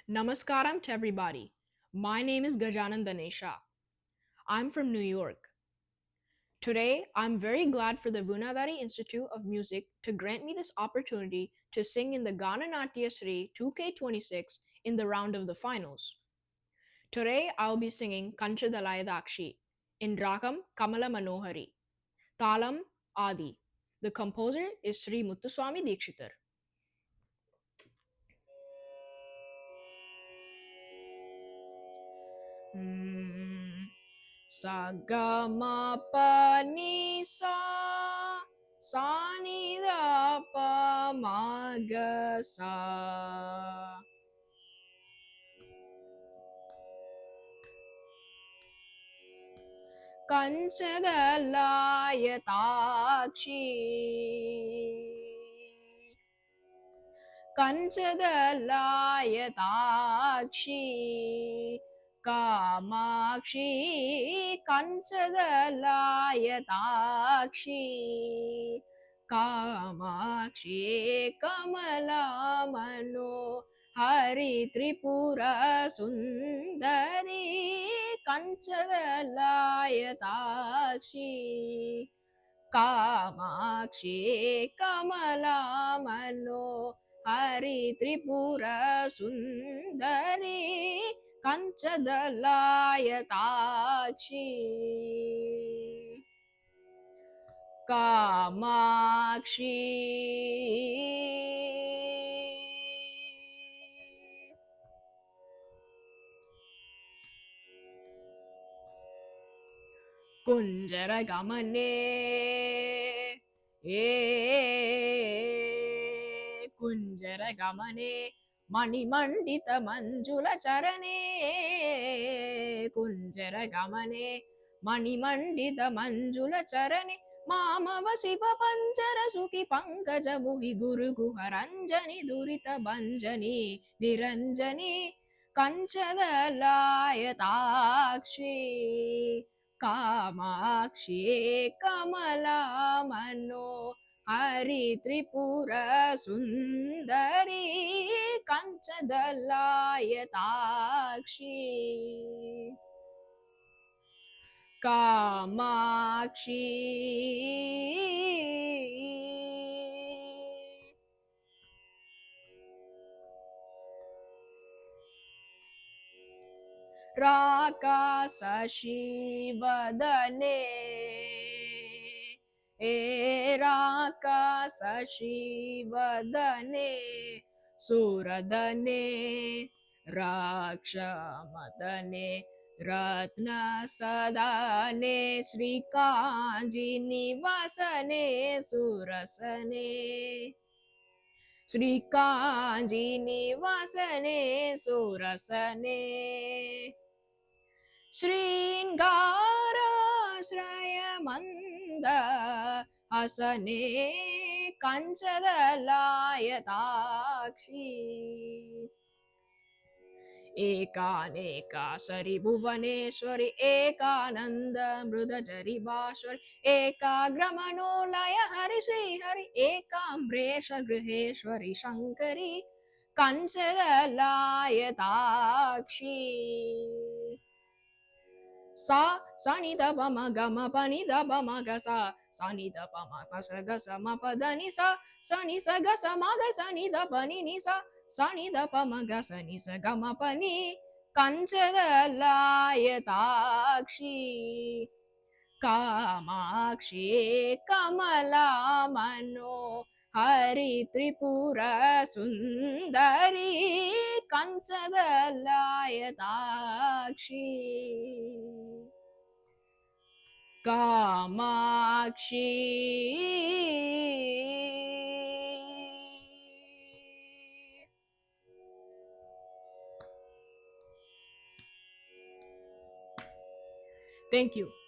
Namaskaram to everybody. My name is Gajanan Danesha. I'm from New York. Today, I'm very glad for the Vunadari Institute of Music to grant me this opportunity to sing in the Gana Natya Sri 2K26 in the round of the finals. Today, I'll be singing Kanchadalayadakshi in Rakam Kamala Manohari, Talam Adi. The composer is Sri Muttuswami Dikshitar. Mm. Sa ga ma pa ni sa ni da pa ma ga sa. Kanchadalayadakshi Kanchadalayadakshi Kamakshi Kanchadalayadakshi Kamakshi Kamalamano Hari Tripura Sundari Kanchadalayadakshi Kamakshi Kamalamano Hari Tripura Sundari Kanchadalayadakshi Kamakshi Kunjara Gamane Kunjara Gamane Mani Mandita Manjula Charane Kunjara Gamane Mani Mandita Manjula Charane Mamava Shiva Panjara Suki Pankaja Muhi Guru Guharanjani Durita Banjani Niranjani Kanchadalayadakshi Kamakshi Kamalamano Hari Tripura Sundari Kanchadalayadakshi Kamakshi Rakasa Vadane Rakasa Vadane Suradane Rakshamadane Ratna Sadane Sri Kanji Nivasane Surasane Sri Kanji Nivasane Surasane Sringarashrayamanda Hasane Kanchadalayadakshi Ekaneka Sari Bhuvaneshwari Ekananda Mrudajari Bashwari Ekagramano Hari Sri Hari Ekambresha Griheshwari Shankari Kanchadalayadakshi Sa ni da ba ma ga ma pa ni da ba ma ga sa ni da ba ma pa sa ga sa ma pa da ni sa ni sa ga sa ma ga sa ni da pa ni sa ni da pa ma ga sa ni sa ga ma pa ni Kanchadalayadakshi Kamakshi Kamalamano Hari Tripura Sundari Kanchadalayadakshi Kamakshi Thank you.